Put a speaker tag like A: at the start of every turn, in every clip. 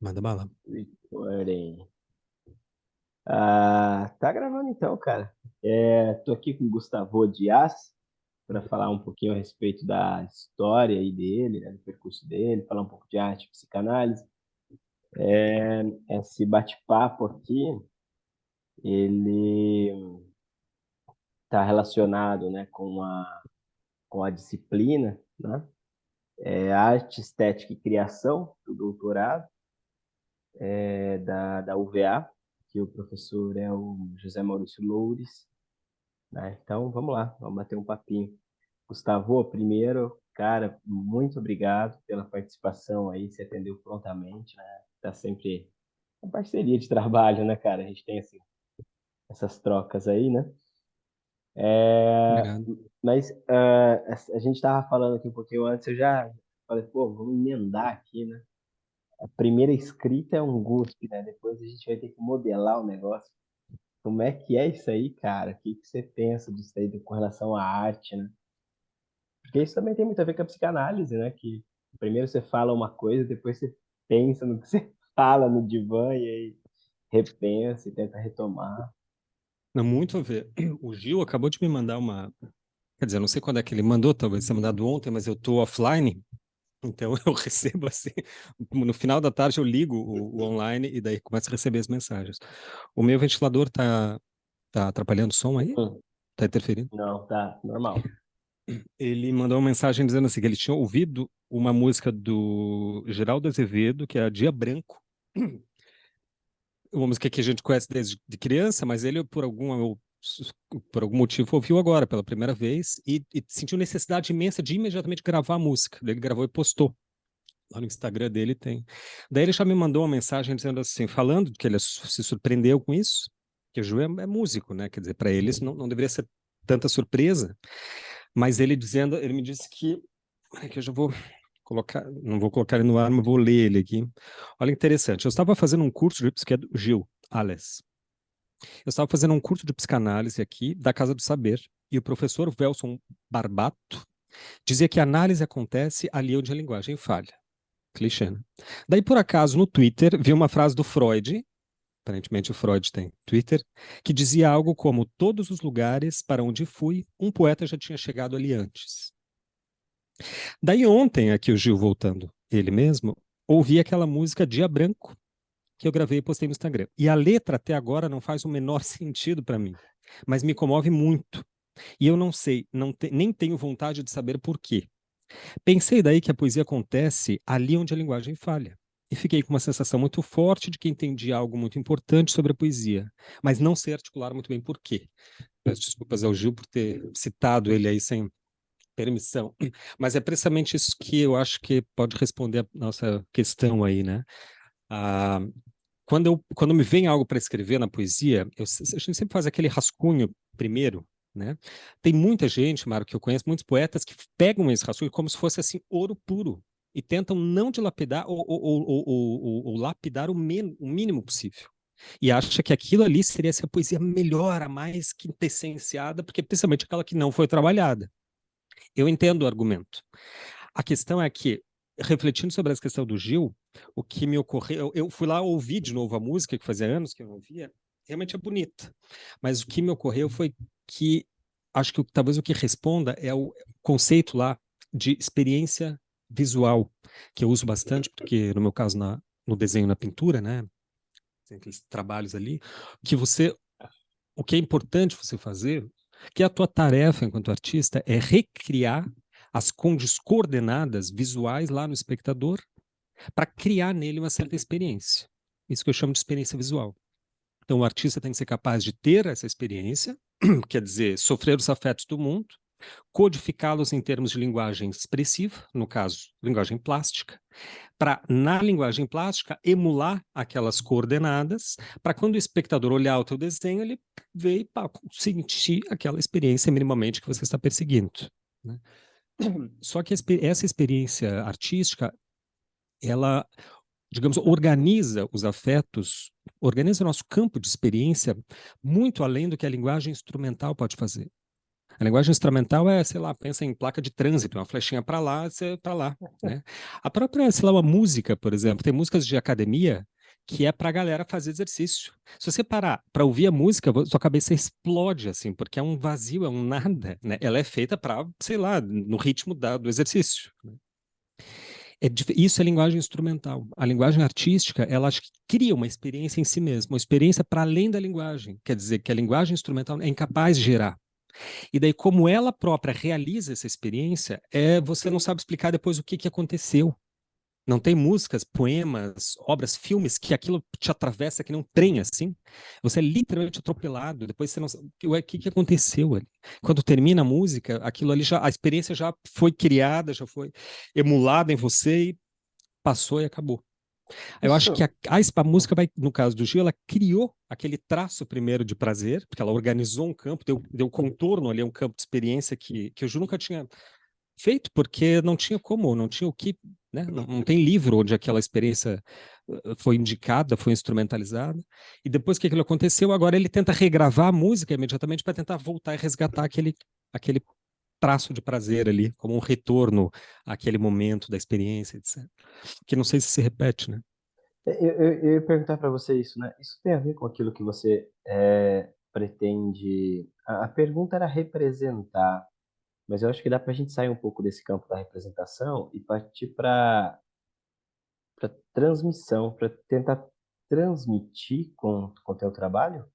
A: Manda bala.
B: Recording. Tá gravando então, cara. Tô aqui com o Gustavo Dias para falar um pouquinho a respeito da história aí dele, né, do percurso dele, falar um pouco de arte e psicanálise. Esse bate-papo aqui, ele está relacionado, né, com a disciplina, né, arte, estética e criação do doutorado, da UVA, que o professor é o José Maurício Loures, né? Então, vamos lá, vamos bater um papinho. Gustavo, primeiro, cara, muito obrigado pela participação aí, você atendeu prontamente, né? Tá sempre uma parceria de trabalho, né, cara? A gente tem assim, essas trocas aí, né? É,
A: Combinado.
B: mas a gente tava falando aqui um pouquinho antes, eu já falei, pô, vamos emendar aqui, né? A primeira escrita é um GUSP, né? Depois a gente vai ter que modelar o negócio. Como é que é isso aí, cara? O que que você pensa disso aí com relação à arte, né? Porque isso também tem muito a ver com a psicanálise, né? Que primeiro você fala uma coisa, depois você pensa no que você fala no divã e aí repensa e tenta retomar.
A: Não, muito a ver. O Gil acabou de me mandar uma. Quer dizer, eu não sei quando é que ele mandou, talvez tenha mandado ontem, mas eu tô offline, então eu recebo assim. No final da tarde eu ligo o online e daí começo a receber as mensagens. O meu ventilador tá atrapalhando o som aí?
B: Hum,
A: Tá interferindo?
B: não, tá normal.
A: Ele mandou uma mensagem dizendo assim, que ele tinha ouvido uma música do Geraldo Azevedo, que é a Dia Branco. Uma música que a gente conhece desde de criança, mas ele, por algum motivo, ouviu agora pela primeira vez e sentiu necessidade imensa de imediatamente gravar a música. Daí ele gravou e postou. Lá no Instagram dele tem. Daí ele já me mandou uma mensagem dizendo assim, falando que ele se surpreendeu com isso, que o Ju é músico, né? Quer dizer, para eles não deveria ser tanta surpresa, mas ele me disse que eu já vou colocar, não vou colocar ele no ar, mas vou ler ele aqui. Olha, interessante. Eu estava fazendo um curso de psiquiatria, Gil, Ales. Eu estava fazendo um curso de psicanálise aqui da Casa do Saber e o professor Welson Barbato dizia que a análise acontece ali onde a linguagem falha. Clichê, né? Daí, por acaso, no Twitter, vi uma frase do Freud, aparentemente o Freud tem Twitter, que dizia algo como: todos os lugares para onde fui, um poeta já tinha chegado ali antes. Daí ontem, aqui o Gil voltando, ele mesmo, ouvi aquela música Dia Branco, que eu gravei e postei no Instagram. E a letra até agora não faz o menor sentido para mim, mas me comove muito. E eu não sei, nem tenho vontade de saber por quê. Pensei daí que a poesia acontece ali onde a linguagem falha. E fiquei com uma sensação muito forte de que entendi algo muito importante sobre a poesia, mas não sei articular muito bem por quê. Peço desculpas ao Gil por ter citado ele aí sem permissão, mas é precisamente isso que eu acho que pode responder a nossa questão aí, né? Ah, quando me vem algo para escrever na poesia, a gente sempre faz aquele rascunho primeiro, né? Tem muita gente, Mário, que eu conheço, muitos poetas que pegam esse rascunho como se fosse assim ouro puro e tentam não dilapidar ou lapidar o mínimo possível. E acha que aquilo ali seria essa poesia melhor, a mais quintessenciada, porque principalmente aquela que não foi trabalhada. Eu entendo o argumento. A questão é que, refletindo sobre essa questão do Gil, o que me ocorreu, eu fui lá ouvir de novo a música, que fazia anos que eu não ouvia, realmente é bonita. Mas o que me ocorreu foi que, acho que talvez o que responda é o conceito lá de experiência visual, que eu uso bastante, porque no meu caso, no desenho, na pintura, né, tem aqueles trabalhos ali, que o que é importante você fazer, que a tua tarefa enquanto artista é recriar as coordenadas visuais lá no espectador para criar nele uma certa experiência. Isso que eu chamo de experiência visual. Então, o artista tem que ser capaz de ter essa experiência, quer dizer, sofrer os afetos do mundo, codificá-los em termos de linguagem expressiva, no caso, linguagem plástica, para, na linguagem plástica, emular aquelas coordenadas, para quando o espectador olhar o teu desenho, ele ver e sentir aquela experiência minimamente que você está perseguindo. Né? Só que essa experiência artística, ela, digamos, organiza os afetos, organiza o nosso campo de experiência muito além do que a linguagem instrumental pode fazer. A linguagem instrumental é, sei lá, pensa em placa de trânsito, uma flechinha para lá, você para lá, né? A própria, sei lá, uma música, por exemplo, tem músicas de academia que é para a galera fazer exercício. Se você parar para ouvir a música, sua cabeça explode, assim, porque é um vazio, é um nada, né? Ela é feita para, sei lá, no ritmo do exercício, né? Isso é linguagem instrumental. A linguagem artística, ela acho que cria uma experiência em si mesma, uma experiência para além da linguagem. Quer dizer que a linguagem instrumental é incapaz de gerar. E daí, como ela própria realiza essa experiência, você não sabe explicar depois o que, que aconteceu. Não tem músicas, poemas, obras, filmes que aquilo te atravessa que nem um trem assim. Você é literalmente atropelado. Depois você não sabe o que, que aconteceu ali. Quando termina a música, aquilo ali já, a experiência já foi criada, já foi emulada em você e passou e acabou. Eu acho que
B: Isso,
A: a música vai, no caso do Gil, ela criou aquele traço primeiro de prazer, porque ela organizou um campo, deu contorno ali, um campo de experiência que o Gil nunca tinha feito, porque não tinha como, não tinha o que, né? Não tem livro onde aquela experiência foi indicada, foi instrumentalizada. E depois que aquilo aconteceu, agora ele tenta regravar a música imediatamente para tentar voltar e resgatar aquele traço de prazer ali, como um retorno àquele momento da experiência, etc. Que não sei se repete, né?
B: eu ia perguntar para você isso, né? Isso tem a ver com aquilo que você pretende. A pergunta era representar, mas eu acho que dá para a gente sair um pouco desse campo da representação e partir para transmissão, para tentar transmitir com o teu trabalho.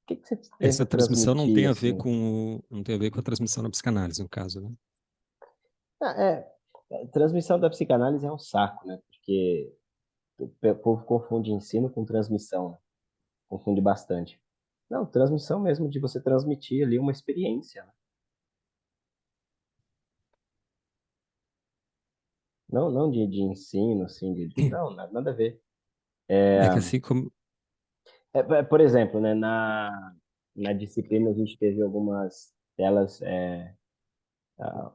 B: O que você tenta
A: Essa transmissão não tem
B: transmitir,
A: a ver
B: assim?
A: com, não tem a ver com a transmissão na psicanálise, no caso, né?
B: Ah, transmissão da psicanálise é um saco, né? Porque o povo confunde ensino com transmissão, né? Confunde bastante. Não, transmissão mesmo de você transmitir ali uma experiência, né? Não de ensino, assim, não, nada a ver.
A: É que assim como.
B: Por exemplo, né, na disciplina a gente teve algumas delas,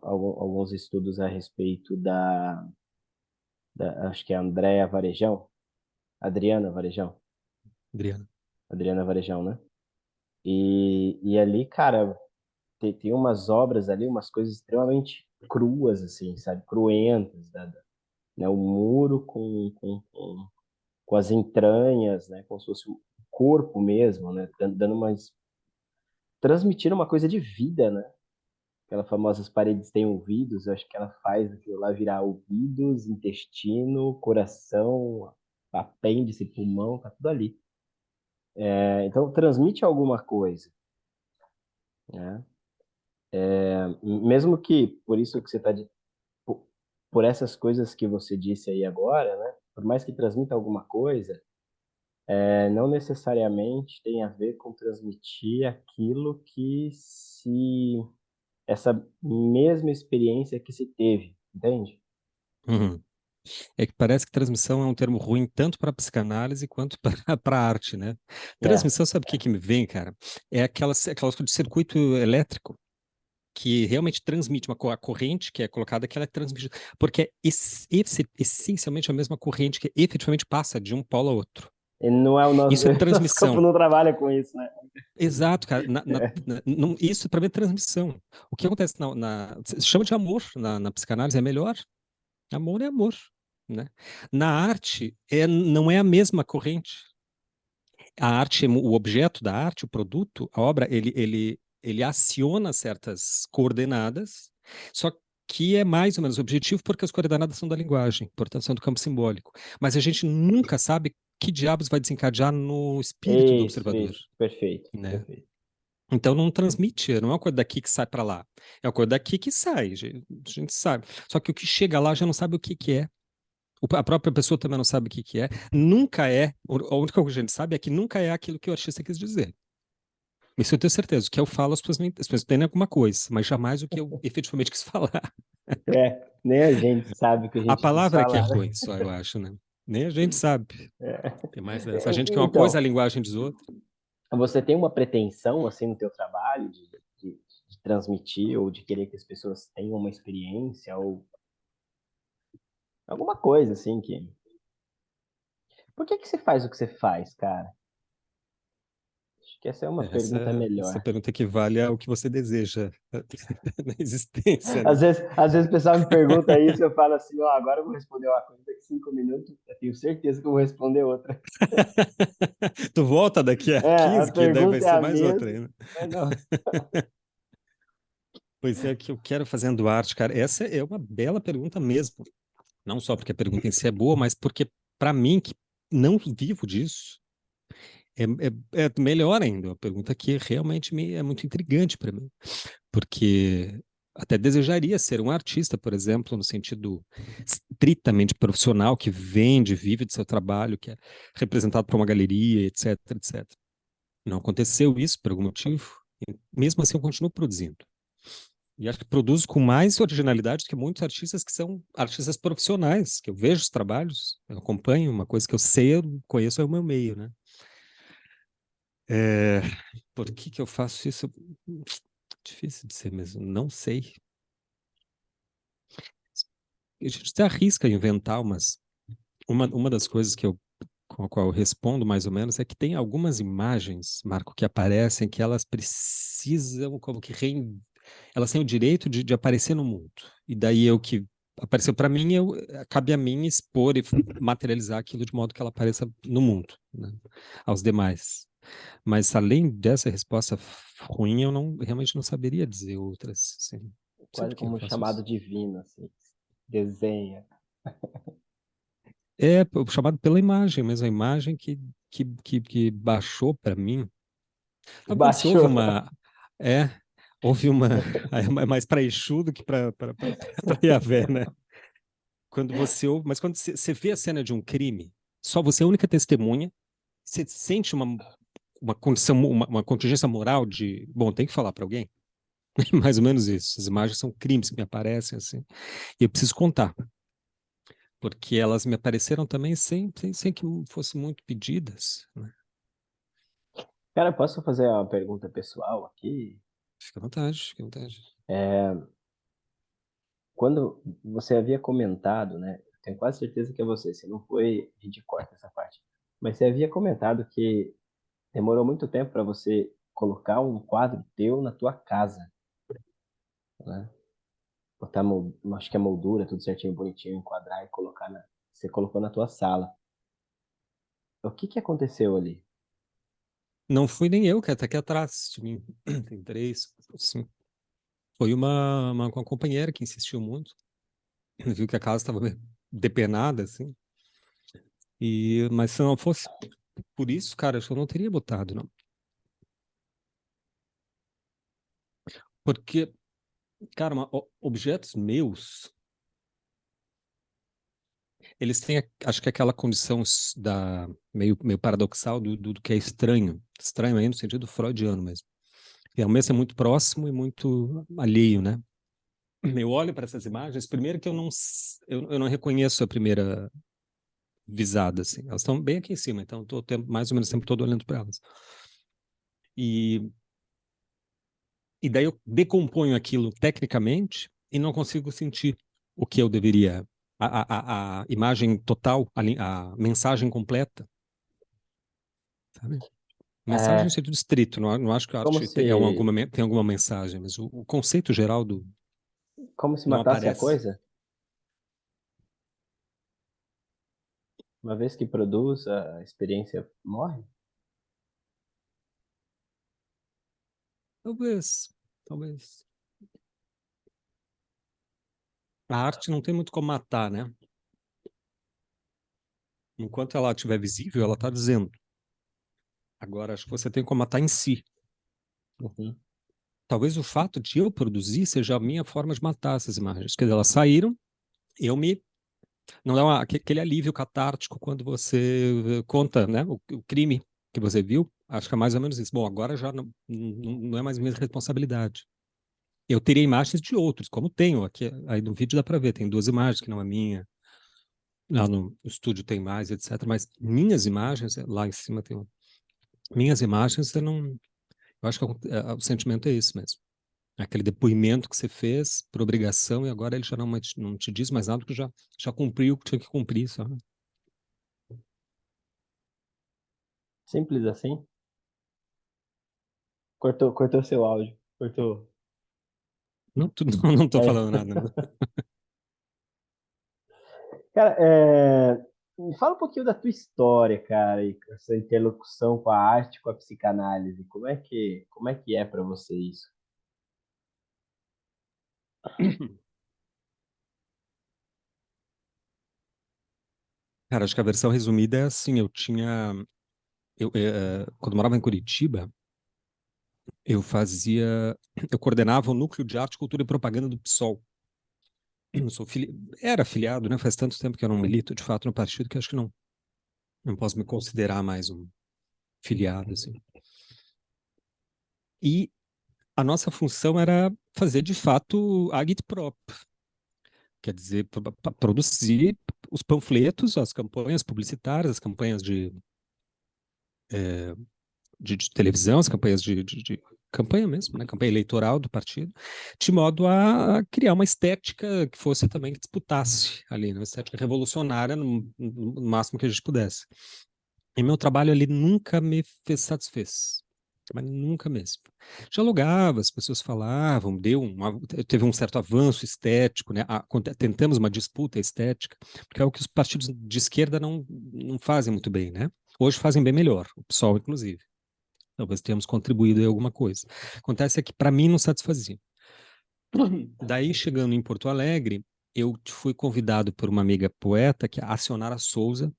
B: alguns estudos a respeito acho que é Andréa Varejão, Adriana Varejão,
A: Adriano.
B: Adriana Varejão, né? E ali, cara, tem umas obras ali, umas coisas extremamente cruas, assim, sabe? Cruentas, né? O muro com as entranhas, né? Como se fosse o corpo mesmo, né? Dando transmitindo uma coisa de vida, né? Aquelas famosas paredes têm ouvidos, eu acho que ela faz aquilo lá virar ouvidos, intestino, coração, apêndice, pulmão, tá tudo ali. Então transmite alguma coisa, né? Mesmo que por isso que você está por essas coisas que você disse aí agora, né? Por mais que transmita alguma coisa, não necessariamente tem a ver com transmitir aquilo que se essa mesma experiência que se teve, entende?
A: Uhum. É que parece que transmissão é um termo ruim tanto para psicanálise quanto para arte, né?
B: É,
A: Transmissão, sabe o que que me vem, cara? É aquela coisa de circuito elétrico que realmente transmite a corrente que é colocada, que ela é transmitida, porque é essencialmente a mesma corrente que efetivamente passa de um polo a outro.
B: e não é o nosso,
A: Isso é
B: nosso campo
A: transmissão.
B: não trabalha com isso, né?
A: Exato, cara. Isso para mim é transmissão. O que acontece se chama de amor na psicanálise é melhor. Amor é amor, né? Na arte não é a mesma corrente. A arte, o objeto da arte, o produto, a obra, ele aciona certas coordenadas, só que é mais ou menos objetivo porque as coordenadas são da linguagem, portanto são do campo simbólico. Mas a gente nunca sabe que diabos vai desencadear no espírito do observador,
B: Isso, perfeito,
A: né?
B: perfeito.
A: Então não transmite, não é uma coisa daqui que sai para lá, é uma coisa daqui que sai, a gente sabe. Só que o que chega lá já não sabe o que que é. A própria pessoa também não sabe o que que é. Nunca é, a única coisa que a gente sabe é que nunca é aquilo que o artista quis dizer. Isso eu tenho certeza. O que eu falo, as pessoas entendem alguma coisa, mas jamais o que eu efetivamente quis falar.
B: Nem a gente sabe o que a
A: A
B: gente quis
A: palavra é que é
B: falar, né?
A: ruim, só eu acho, né? Nem a gente sabe. Tem mais dessa. A gente quer uma coisa, a
B: Então,
A: linguagem diz outra.
B: você tem uma pretensão, assim, no teu trabalho de, de transmitir ou de querer que as pessoas tenham uma experiência ou alguma coisa, assim, que... Por que que você faz o que você faz, cara? que essa é uma
A: Essa,
B: pergunta
A: essa
B: melhor.
A: pergunta equivale ao que você deseja na existência, né?
B: Às vezes o pessoal me pergunta isso, eu falo assim, ó, agora eu vou responder uma coisa, daqui 5 minutos, eu tenho certeza que eu vou responder outra.
A: Tu volta daqui a
B: É, a
A: 15, que daí vai
B: pergunta é
A: ser
B: a
A: mais outra
B: mesma,
A: ainda.
B: mas não.
A: Pois é, que eu quero fazendo arte, cara. Essa é uma bela pergunta mesmo. Não só porque a pergunta em si é boa, mas porque, para mim, que não vivo disso, é melhor ainda. A pergunta que realmente é muito intrigante para mim. Porque até desejaria ser um artista, por exemplo, no sentido estritamente profissional, que vende, vive do seu trabalho, que é representado por uma galeria, etc, etc. Não aconteceu isso por algum motivo. E mesmo assim, eu continuo produzindo. E acho que produzo com mais originalidade do que muitos artistas que são artistas profissionais, que eu vejo os trabalhos, eu acompanho, uma coisa que eu sei, eu conheço é o meu meio, né? É, por que que eu faço isso? Difícil de ser mesmo, não sei. A gente se arrisca a inventar uma das coisas com a qual eu respondo mais ou menos é que tem algumas imagens, Marco, que aparecem que elas precisam como que elas têm o direito de aparecer no mundo. E daí eu que apareceu para mim, cabe a mim expor e materializar aquilo de modo que ela apareça no mundo, né, aos demais. Mas além dessa resposta ruim, eu não realmente não saberia dizer outras. Assim. Não sei
B: Quase
A: por que eu
B: como um
A: faço
B: chamado
A: isso.
B: divino, assim. Desenha.
A: É chamado pela imagem, mesmo a imagem que baixou para mim. Sabe quando você ouve
B: Baixou.
A: é, houve uma, é mais para Exu do que para Yahvé, né? Quando você ouve, mas quando você vê a cena de um crime, só você é a única testemunha, você sente uma condição, uma contingência moral de, bom, tem que falar para alguém. Mais ou menos isso. As imagens são crimes que me aparecem assim, e eu preciso contar, porque elas me apareceram também sem que fossem muito pedidas, né?
B: Cara, posso fazer uma pergunta pessoal aqui?
A: Fica à vontade, fica à vontade.
B: Quando você havia comentado, né? Tenho quase certeza que é você. Se não foi, a gente corta essa parte. Mas você havia comentado que demorou muito tempo para você colocar um quadro teu na tua casa, né? Botar, acho que a moldura, tudo certinho, bonitinho, enquadrar e colocar na. Você colocou na tua sala. O que que aconteceu ali?
A: Não fui nem eu, que até aqui atrás de mim. Tem três, assim. Foi uma companheira que insistiu muito. Viu que a casa estava depenada, assim. Mas se não fosse por isso, cara, acho que eu não teria botado, não. Porque, cara, objetos meus, eles têm, acho que aquela condição meio paradoxal do que é estranho. Estranho aí no sentido freudiano mesmo. E ao mesmo tempo é muito próximo e muito alheio, né? Eu olho para essas imagens, primeiro que eu não reconheço a primeira visada, assim. Elas estão bem aqui em cima, então estou mais ou menos o tempo todo olhando para elas. E, e daí eu decomponho aquilo tecnicamente e não consigo sentir o que eu deveria. A imagem total, a mensagem completa, sabe? Mensagem no
B: É
A: sentido estrito, não acho que a
B: como
A: arte
B: se,
A: tem alguma mensagem, mas o conceito geral
B: como se
A: não
B: matasse a
A: aparece.
B: coisa. Uma vez que produz, a experiência morre.
A: Talvez, talvez. A arte não tem muito como matar, né? Enquanto ela estiver visível, ela está dizendo. Agora, acho que você tem como matar em si.
B: Uhum.
A: Talvez o fato de eu produzir seja a minha forma de matar essas imagens. Quer dizer, elas saíram, eu me. Não dá aquele alívio catártico quando você conta, né, o crime que você viu. Acho que é mais ou menos isso. Bom, agora já não é mais minha responsabilidade. Eu teria imagens de outros, como tenho aqui. Aí no vídeo dá para ver, tem duas imagens que não é minha. Lá no estúdio tem mais, etc. Mas minhas imagens, lá em cima tem minhas imagens, eu não. Eu acho que o sentimento é esse mesmo. Aquele depoimento que você fez por obrigação e agora ele já não te diz mais nada porque já cumpriu o que tinha que cumprir, sabe?
B: Simples assim. Cortou seu áudio. Cortou.
A: Não, não tô
B: Aí.
A: falando nada, não.
B: Cara, me fala um pouquinho da tua história, cara, e essa interlocução com a arte, com a psicanálise. Como é que é para você isso?
A: Cara, acho que a versão resumida é assim, quando eu morava em Curitiba, eu coordenava o Núcleo de Arte, Cultura e Propaganda do PSOL. Eu era afiliado, né? Faz tanto tempo que eu não milito, de fato, no partido, que acho que não posso me considerar mais um filiado, assim. E a nossa função era fazer, de fato, agitprop, quer dizer, produzir os panfletos, as campanhas publicitárias, as campanhas de televisão, as campanhas de campanha mesmo, né? Campanha eleitoral do partido, de modo a criar uma estética que fosse também que disputasse ali, né? Uma estética revolucionária no máximo que a gente pudesse. E meu trabalho ali nunca me fez satisfez, mas nunca mesmo. Dialogava, as pessoas falavam, teve um certo avanço estético, né? Tentamos uma disputa estética, porque é o que os partidos de esquerda não fazem muito bem, né? Hoje fazem bem melhor, o PSOL, inclusive. Talvez tenhamos contribuído em alguma coisa. Acontece é que, para mim, não satisfazia. Daí, chegando em Porto Alegre, eu fui convidado por uma amiga poeta, que é a Cionara Souza,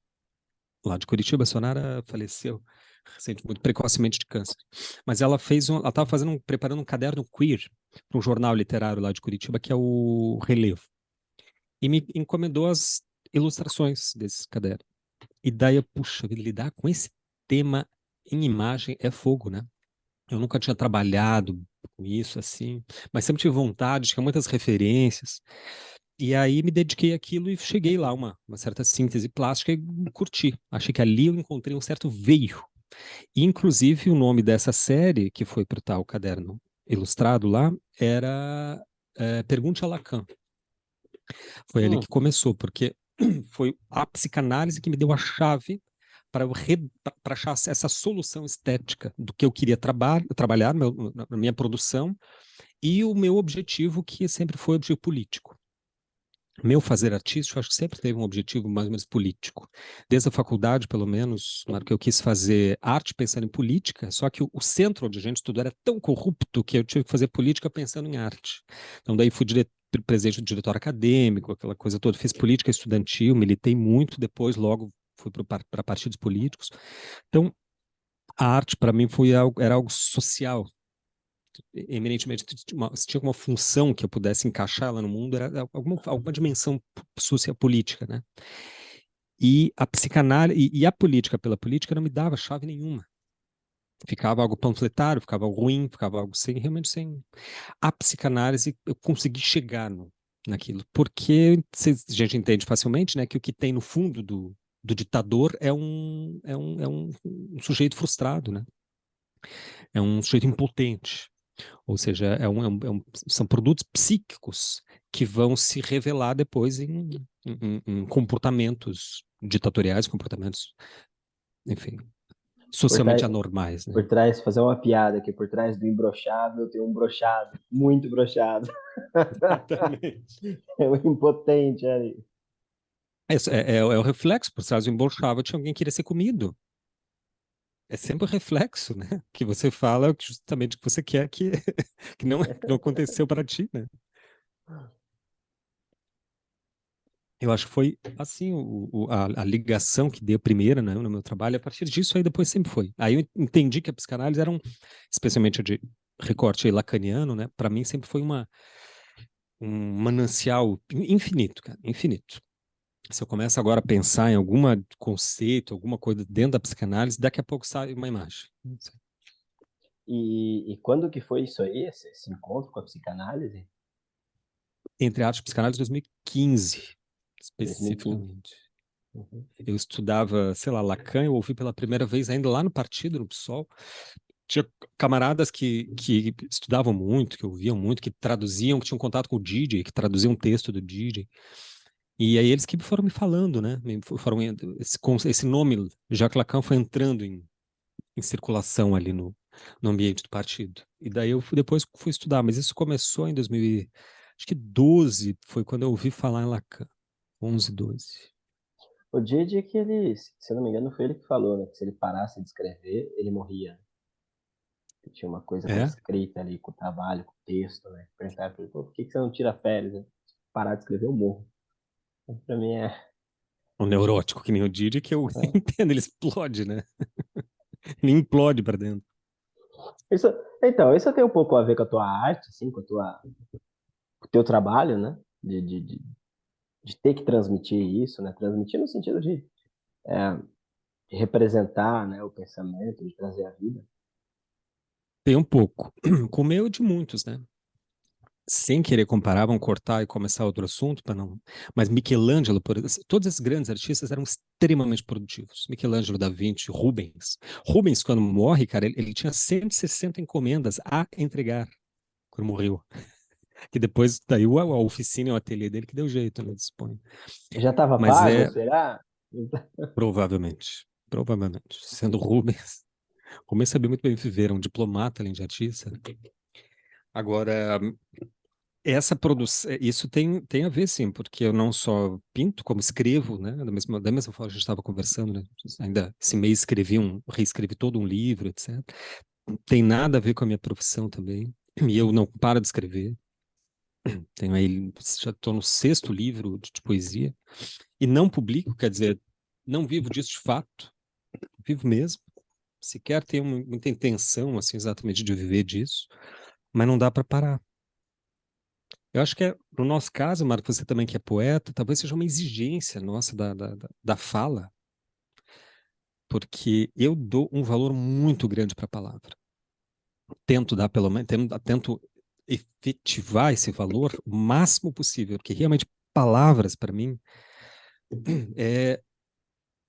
A: lá de Curitiba. A Cionara faleceu recente, muito precocemente de câncer. Mas ela estava preparando um caderno queer para um jornal literário lá de Curitiba, que é o Relevo. E me encomendou as ilustrações desse caderno. E daí, puxa, lidar com esse tema em imagem é fogo, né? Eu nunca tinha trabalhado com isso assim, mas sempre tive vontade, tinha muitas referências. E aí me dediquei àquilo e cheguei lá, uma certa síntese plástica e curti. Achei que ali eu encontrei um certo veio. E, inclusive, o nome dessa série, que foi para o tal caderno ilustrado lá, era Pergunte a Lacan. Foi ele
B: Hum,
A: que começou, porque foi a psicanálise que me deu a chave para achar essa solução estética do que eu queria trabalhar na minha produção e o meu objetivo, que sempre foi o objetivo político. Meu fazer artístico, acho que sempre teve um objetivo mais ou menos político. Desde a faculdade, pelo menos, claro que eu quis fazer arte pensando em política, só que o centro onde a gente estudou era tão corrupto que eu tive que fazer política pensando em arte. Então, daí fui presidente do diretório acadêmico, aquela coisa toda. Fiz política estudantil, militei muito, depois logo fui para partidos políticos. Então, a arte para mim era algo social, eminentemente. Se tinha alguma função que eu pudesse encaixar lá no mundo, era alguma dimensão sociopolítica, né? E a psicanálise e a política pela política não me dava chave nenhuma. Ficava algo panfletário, ficava algo ruim, ficava algo realmente sem. A psicanálise eu consegui chegar naquilo, porque a gente entende facilmente, né, que o que tem no fundo do ditador é um sujeito frustrado, né? É um sujeito impotente. Ou seja, são produtos psíquicos que vão se revelar depois em comportamentos ditatoriais, comportamentos, enfim,
B: por trás,
A: socialmente anormais, né?
B: por trás, fazer uma piada aqui, por trás do imbrochável tem um brochado, muito brochado.
A: Exatamente.
B: É um impotente ali.
A: É o reflexo, por trás do embolsava, tinha alguém que queria ser comido. É sempre o reflexo, né? Que você fala justamente o que você quer que não aconteceu para ti, né? Eu acho que foi assim a ligação que deu primeiro, né, no meu trabalho. A partir disso, aí depois sempre foi. Aí eu entendi que a psicanálise era especialmente a de recorte lacaniano, né? Para mim sempre foi um manancial infinito, cara, infinito. Se eu começo agora a pensar em algum conceito, alguma coisa dentro da psicanálise, daqui a pouco sai uma imagem.
B: E quando que foi isso aí, esse encontro com a psicanálise?
A: Entre arte e psicanálise, 2015,
B: 2015.
A: especificamente.
B: Uhum.
A: Eu estudava, sei lá, Lacan, eu ouvi pela primeira vez ainda lá no partido, no PSOL. Tinha camaradas que estudavam muito, que ouviam muito, que traduziam, que tinham contato com o DJ, que traduziam um texto do DJ. E aí eles que foram me falando, né? Esse nome, Jacques Lacan, foi entrando em circulação ali no ambiente do partido. E daí depois fui estudar, mas isso começou em 2012, foi quando eu ouvi falar em Lacan, 11, 12.
B: O Didi que ele, se eu não me engano, foi ele que falou, né? Que se ele parasse de escrever, ele morria. Que tinha uma coisa com a
A: É,
B: escrita ali, com o trabalho, com o texto, né? Perguntaram pra ele, pô, por que você não tira férias, né? Se parar de escrever, eu morro. Então, pra mim
A: um neurótico que nem o Didi, que eu
B: é.
A: entendo, ele explode, né? Ele implode pra dentro.
B: Isso, então, isso tem um pouco a ver com a tua arte, assim, com o teu trabalho, né? De ter que transmitir isso, né? Transmitir no sentido de representar, né, o pensamento, de trazer a vida.
A: Tem um pouco. Com o meu de muitos, né? Sem querer comparar, vamos cortar e começar outro assunto para não. Mas Michelangelo, todos esses grandes artistas eram extremamente produtivos. Michelangelo, Da Vinci, Rubens. Rubens, quando morre, cara, ele tinha 160 encomendas a entregar quando morreu. Que depois, daí a oficina e o ateliê dele que deu jeito, né? Dispõe.
B: Já estava
A: Mas
B: pago,
A: é,
B: será?
A: provavelmente, sendo Rubens. Rubens sabia muito bem viver, era um diplomata além de artista. Agora, essa produção, isso tem a ver, sim, porque eu não só pinto, como escrevo, né? Da mesma forma que a gente estava conversando, né? Ainda esse mês reescrevi todo um livro, etc. Tem nada a ver com a minha profissão também. E eu não paro de escrever. Tenho aí, já estou no sexto livro de poesia. E não publico, quer dizer, não vivo disso de fato, vivo mesmo. Sequer tenho muita intenção, assim, exatamente de viver disso, mas não dá para parar. Eu acho que no nosso caso, Marco, você também que é poeta, talvez seja uma exigência nossa da fala, porque eu dou um valor muito grande para a palavra. Tento dar, pelo menos, tento efetivar esse valor o máximo possível, porque realmente palavras, para mim, é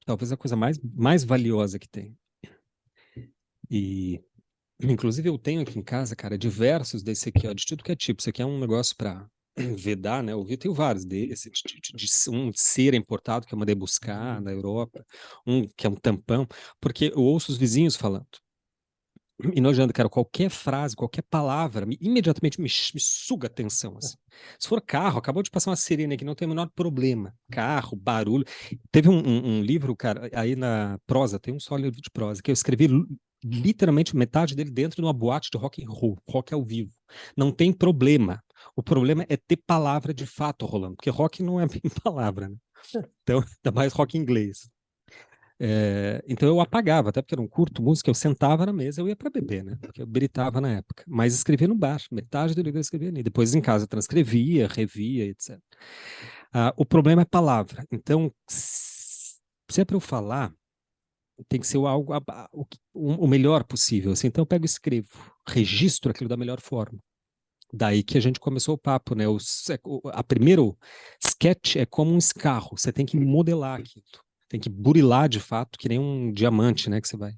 A: talvez a coisa mais valiosa que tem. E, inclusive, eu tenho aqui em casa, cara, diversos desse aqui, ó, de tudo que é tipo. Isso aqui é um negócio para vedar, né? Eu tenho vários desses, um de cera importado que eu mandei buscar na Europa, um que é um tampão, porque eu ouço os vizinhos falando. E não adianta, cara, qualquer frase, qualquer palavra, imediatamente me suga a atenção, assim. Se for carro, acabou de passar uma sirene aqui, não tem o menor problema. Carro, barulho. Teve um livro, cara, aí na prosa, tem um só livro de prosa, que eu escrevi literalmente metade dele dentro de uma boate de rock and roll, rock ao vivo. Não tem problema. O problema é ter palavra de fato rolando, porque rock não é bem palavra, né? Então, ainda mais rock inglês. Então eu apagava, até porque eu não curto música, eu sentava na mesa, eu ia para beber, né? Porque eu britava na época. Mas escrevia no bar, metade do livro eu escrevia ali. Depois em casa transcrevia, revia, etc. O problema é palavra. Então, se é para eu falar, tem que ser algo o melhor possível. Assim. Então eu pego e escrevo, registro aquilo da melhor forma. Daí que a gente começou o papo, né? A primeiro sketch é como um escarro, você tem que modelar aquilo. Tem que burilar de fato, que nem um diamante, né? Que você vai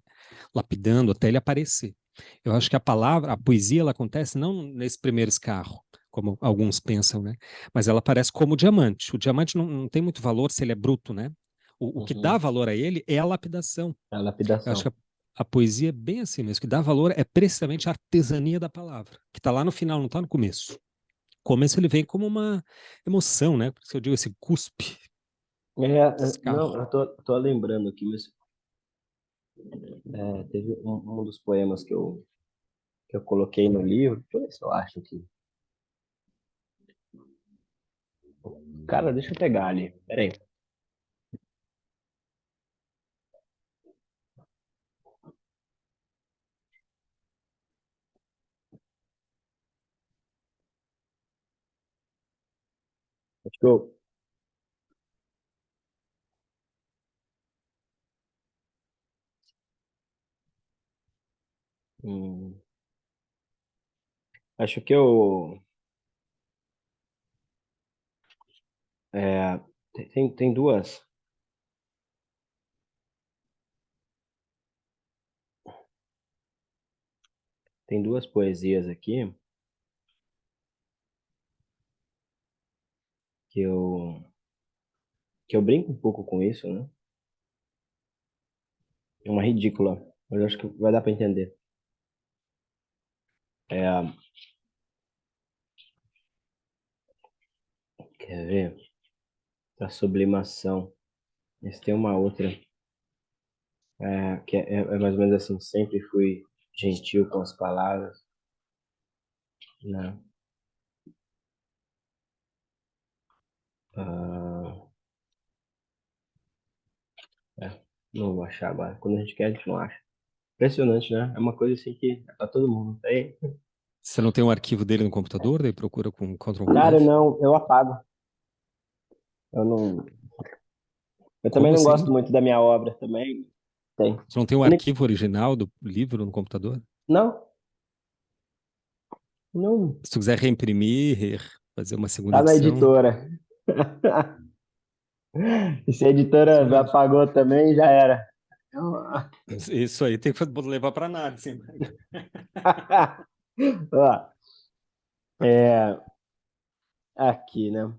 A: lapidando até ele aparecer. Eu acho que a palavra, a poesia, ela acontece não nesse primeiro escarro, como alguns pensam, né? Mas ela aparece como diamante. O diamante não tem muito valor se ele é bruto, né? O que dá
B: Uhum.
A: valor a ele é a lapidação.
B: A
A: Eu acho que
B: lapidação.
A: a poesia é bem assim mesmo. O que dá valor é precisamente a artesania da palavra, que está lá no final, não está no começo. O começo ele vem como uma emoção, né? Por isso eu digo esse cuspe,
B: Não,
A: escarro.
B: tô lembrando aqui, mas teve um dos poemas que eu coloquei no livro, deixa eu ver se eu acho aqui. Cara, deixa eu pegar ali, peraí. Acho que hum, acho que é, tem duas poesias aqui que eu brinco um pouco com isso, né? É uma ridícula, mas eu acho que vai dar para entender. É, quer ver? A sublimação. Mas tem uma outra, que é mais ou menos assim, sempre fui gentil com as palavras, né? Ah, não vou achar agora. Quando a gente quer, a gente não acha. Impressionante, né? É uma coisa assim que é pra todo mundo. Aí,
A: Você não tem um arquivo dele no computador, daí procura com Ctrl
B: cara,
A: F?
B: não, eu apago. Eu não, eu também
A: Como
B: não
A: assim?
B: gosto muito da minha obra também. Tem.
A: Você não tem um
B: Uni-
A: arquivo original do livro no computador?
B: Não, não.
A: Se tu quiser reimprimir, fazer uma segunda
B: Tá na
A: edição,
B: editora. E se a
A: isso
B: editora
A: pode.
B: apagou também, já era.
A: Isso aí tem que levar para análise.
B: Ó, é, aqui, né?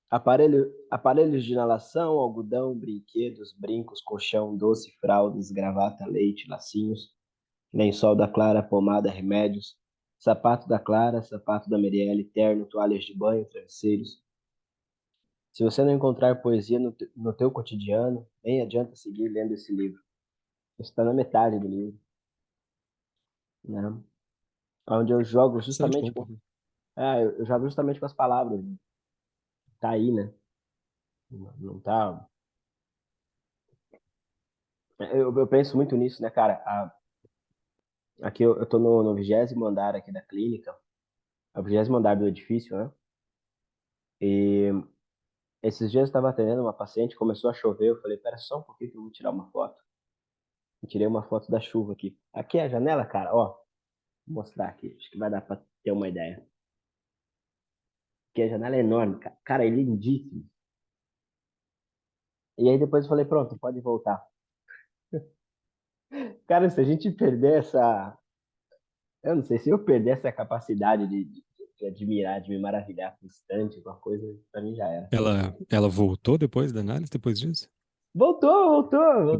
B: Aparelhos de inalação, algodão, brinquedos, brincos, colchão, doce, fraldas, gravata, leite, lacinhos, lençol da Clara, pomada, remédios, sapato da Clara, sapato da Marielle, terno, toalhas de banho, travesseiros. Se você não encontrar poesia no teu cotidiano, nem adianta seguir lendo esse livro. Está na metade do livro, né? Onde eu jogo
A: Bastante
B: justamente
A: bom.
B: com, eu jogo justamente com as palavras. Né? Tá aí, né? Não tá. Eu penso muito nisso, né, cara? Aqui eu tô no 20º andar aqui da clínica, é o 20º andar do edifício, né? E esses dias eu estava atendendo uma paciente, começou a chover, eu falei, pera só um pouquinho que eu vou tirar uma foto. Eu tirei uma foto da chuva aqui. Aqui é a janela, cara, ó, vou mostrar aqui, acho que vai dar pra ter uma ideia. Aqui a janela é enorme, cara, cara, é lindíssimo. E aí depois eu falei, pronto, pode voltar. Cara, se a gente perder essa, eu não sei, se eu perder essa capacidade de admirar, de me maravilhar com o instante, com a coisa, pra mim já era.
A: Ela voltou depois da análise, depois disso?
B: Voltou,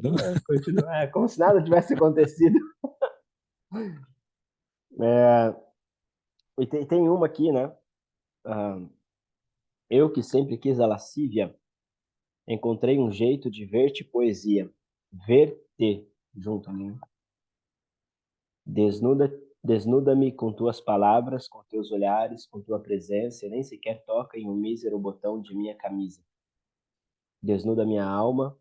A: Não?
B: continua, como se nada tivesse acontecido. É, e tem uma aqui, né? Ah, eu que sempre quis a lascívia, encontrei um jeito de ver-te poesia. Ver-te junto a mim. Desnuda, desnuda-me com tuas palavras, com teus olhares, com tua presença, e nem sequer toca em um mísero botão de minha camisa. Desnuda minha alma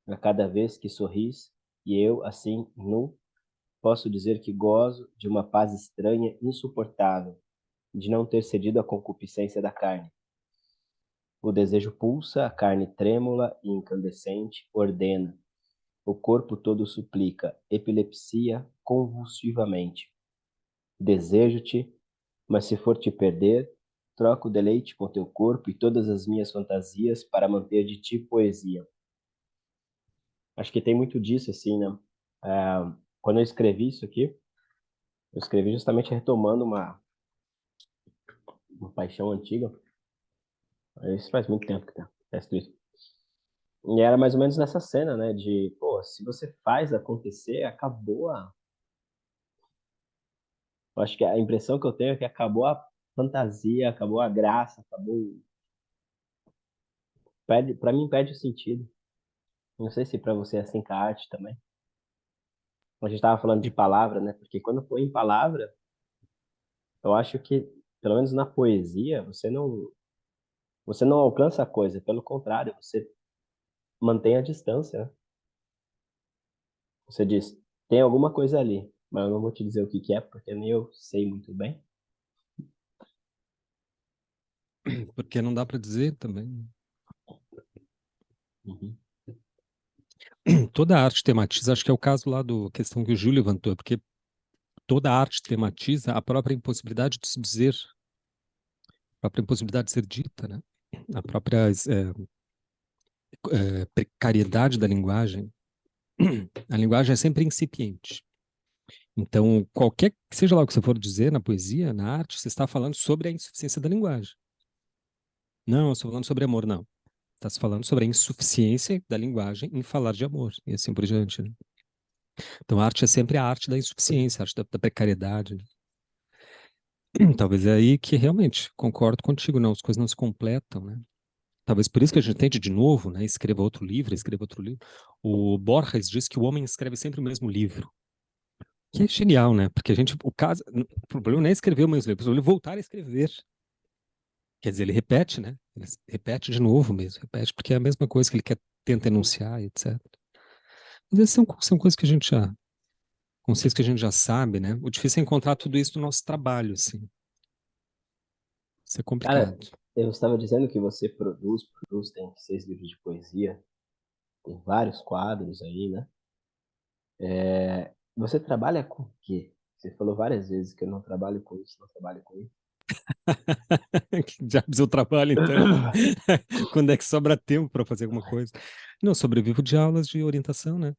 B: a cada vez que sorris, e eu, assim, nu, posso dizer que gozo de uma paz estranha, insuportável, de não ter cedido à concupiscência da carne. O desejo pulsa, a carne trêmula e incandescente ordena. O corpo todo suplica, epilepsia convulsivamente. Desejo-te, mas se for te perder, troco o deleite com teu corpo e todas as minhas fantasias para manter de ti poesia. Acho que tem muito disso, assim, né? Quando eu escrevi isso aqui, eu escrevi justamente retomando uma paixão antiga. Isso faz muito tempo que tá escrito. E era mais ou menos nessa cena, né? De, pô, se você faz acontecer, acabou a. Eu acho que a impressão que eu tenho é que acabou a fantasia, acabou a graça, acabou. Pra mim, perde o sentido. Não sei se pra você é assim com a arte também. A gente tava falando de
A: E
B: palavra, né? Porque quando põe em palavra, eu acho que, pelo menos na poesia, você não alcança a coisa. Pelo contrário, você mantém a distância, né? Você diz, tem alguma coisa ali, mas eu não vou te dizer o que que é, porque nem eu sei muito bem.
A: porque não dá para dizer também.
B: Uhum.
A: Toda arte tematiza, acho que é o caso lá do questão que o Júlio levantou, porque toda arte tematiza a própria impossibilidade de se dizer, a própria impossibilidade de ser dita, né? A própria precariedade da linguagem. A linguagem é sempre incipiente. Então, qualquer que seja lá o que você for dizer na poesia, na arte, você está falando sobre a insuficiência da linguagem. Não, eu estou falando sobre amor, não. Está se falando sobre a insuficiência da linguagem em falar de amor, e assim por diante, né? Então, a arte é sempre a arte da insuficiência, a arte da precariedade, né? Talvez é aí que realmente concordo contigo, não, as coisas não se completam, né? Talvez por isso que a gente tente de novo, né? Escreva outro livro, escreva outro livro. O Borges diz que o homem escreve sempre o mesmo livro, que é genial, né? Porque a gente, o problema não é escrever o mesmo livro, o problema é voltar a escrever. Quer dizer, ele repete, né? Ele repete de novo mesmo, repete, porque é a mesma coisa que ele quer, tenta enunciar, etc. Mas essas são coisas que a gente já, conceitos que a gente já sabe, né? O difícil é encontrar tudo isso no nosso trabalho, assim. Isso é
B: Cara,
A: complicado.
B: eu estava dizendo que você produz, tem 6 livros de poesia, tem vários quadros aí, né? Você trabalha com o quê? Você falou várias vezes que eu não trabalho com isso, não trabalho com isso.
A: Que diabos eu trabalho, então? Quando é que sobra tempo para fazer alguma coisa? Não, eu sobrevivo de aulas de orientação, né?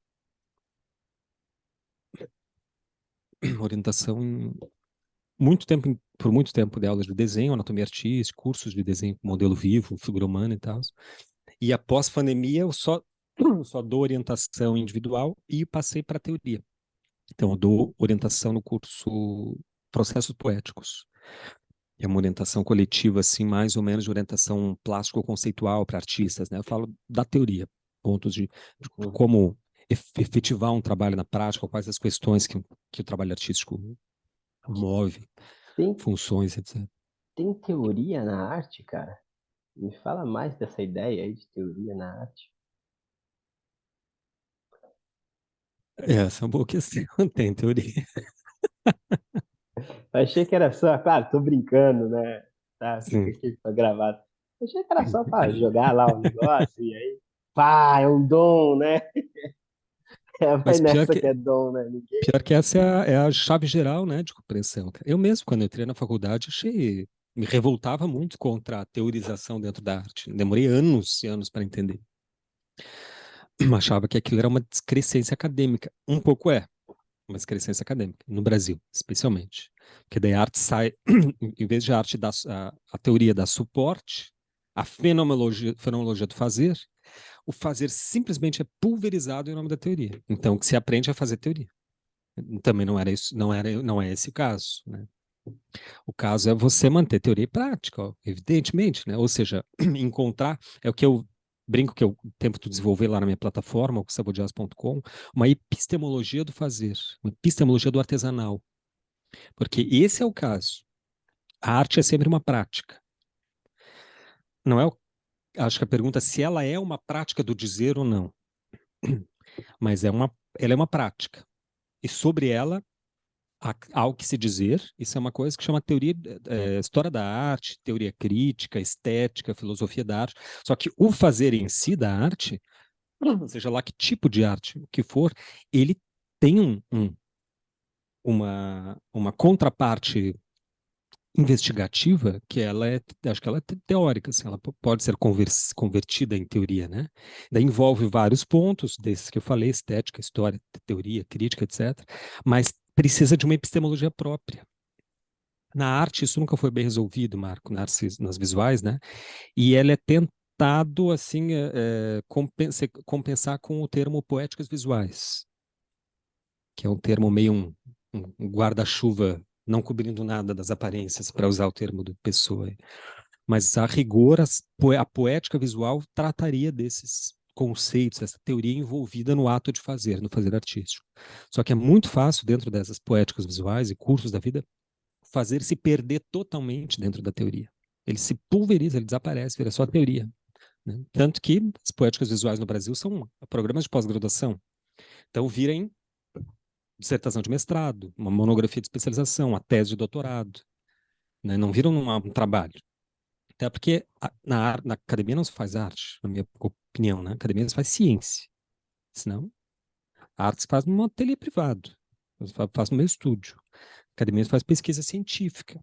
A: Orientação por muito tempo de aulas de desenho, anatomia artística, cursos de desenho, modelo vivo, figura humana e tal. E após pandemia, eu só dou orientação individual e passei para teoria. Então, eu dou orientação no curso Processos Poéticos. É uma orientação coletiva, assim, mais ou menos de orientação plástico-conceitual para artistas, né? Eu falo da teoria, pontos de como efetivar um trabalho na prática, quais as questões que o trabalho artístico move,
B: Tem,
A: funções, etc.
B: tem teoria na arte, cara? Me fala mais dessa ideia aí de teoria na arte.
A: Essa é uma boa questão, tem teoria.
B: Eu achei que era só, claro, tô brincando, né? Tá, fica
A: Sim.
B: aqui pra gravado. Eu achei que era só pra jogar lá o negócio e aí, pá, é um dom, né? Vai
A: Mas
B: nessa que é dom, né?
A: pior que essa é a chave geral, né, de compreensão, cara. Eu mesmo, quando entrei na faculdade, me revoltava muito contra a teorização dentro da arte. Demorei anos e anos para entender. Achava que aquilo era uma descrescência acadêmica. Um pouco é uma descrescência acadêmica, no Brasil, especialmente. Porque daí a arte sai, em vez de a arte dar, a teoria dar suporte, a fenomenologia do fazer, o fazer simplesmente é pulverizado em nome da teoria. Então, o que se aprende é fazer teoria. Também não era isso, não é esse o caso, né? O caso é você manter teoria e prática, ó, evidentemente, né? Ou seja, encontrar, é o que eu brinco que eu tento desenvolver lá na minha plataforma, o sabodias.com, uma epistemologia do fazer, uma epistemologia do artesanal, porque esse é o caso. A arte é sempre uma prática. Não é, acho que a pergunta é se ela é uma prática do dizer ou não, mas ela é uma prática. E sobre ela há o que se dizer. Isso é uma coisa que chama teoria, história da arte, teoria crítica, estética, filosofia da arte. Só que o fazer em si da arte, seja lá que tipo de arte que for, ele tem uma contraparte investigativa que acho que ela é teórica, assim, ela pode ser convertida em teoria, né? Daí envolve vários pontos, desses que eu falei, estética, história, teoria, crítica, etc. Mas precisa de uma epistemologia própria. Na arte, isso nunca foi bem resolvido, Marco, nas visuais, né? E ela é tentado, assim, compensar com o termo poéticas visuais, que é um termo meio um guarda-chuva não cobrindo nada das aparências, para usar o termo do Pessoa. Mas, a rigor, a poética visual trataria desses conceitos, essa teoria envolvida no ato de fazer, no fazer artístico. Só que é muito fácil, dentro dessas poéticas visuais e cursos da vida, fazer se perder totalmente dentro da teoria. Ele se pulveriza, ele desaparece, vira só teoria. Né? Tanto que as poéticas visuais no Brasil são programas de pós-graduação. Então, virem dissertação de mestrado, uma monografia de especialização, uma tese de doutorado. Né? Não viram um trabalho. Até porque na academia não se faz arte, na minha opinião. Na academia se faz ciência. Senão, a arte se faz num ateliê privado. Faz no meu estúdio. A academia se faz pesquisa científica.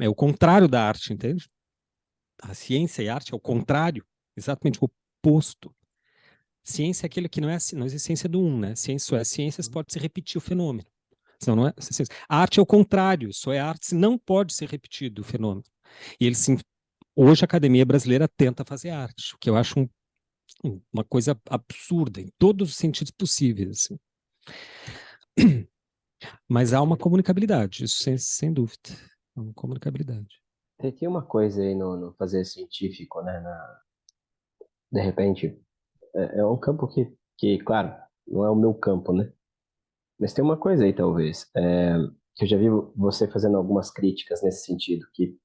A: É o contrário da arte, entende? A ciência e a arte é o contrário, exatamente o oposto. Ciência é aquilo que não existe ciência do um, né? Ciência só é ciência se pode se repetir o fenômeno. Senão não é ciência. A arte é o contrário, só é arte se não pode ser repetido o fenômeno. E hoje a academia brasileira tenta fazer arte, o que eu acho uma coisa absurda em todos os sentidos possíveis. Assim. Mas há uma comunicabilidade, isso sem dúvida. Há uma comunicabilidade.
B: Tem uma coisa aí no fazer científico, né? De repente, é um campo que, claro, não é o meu campo, né? Mas tem uma coisa aí, talvez, que eu já vi você fazendo algumas críticas nesse sentido, que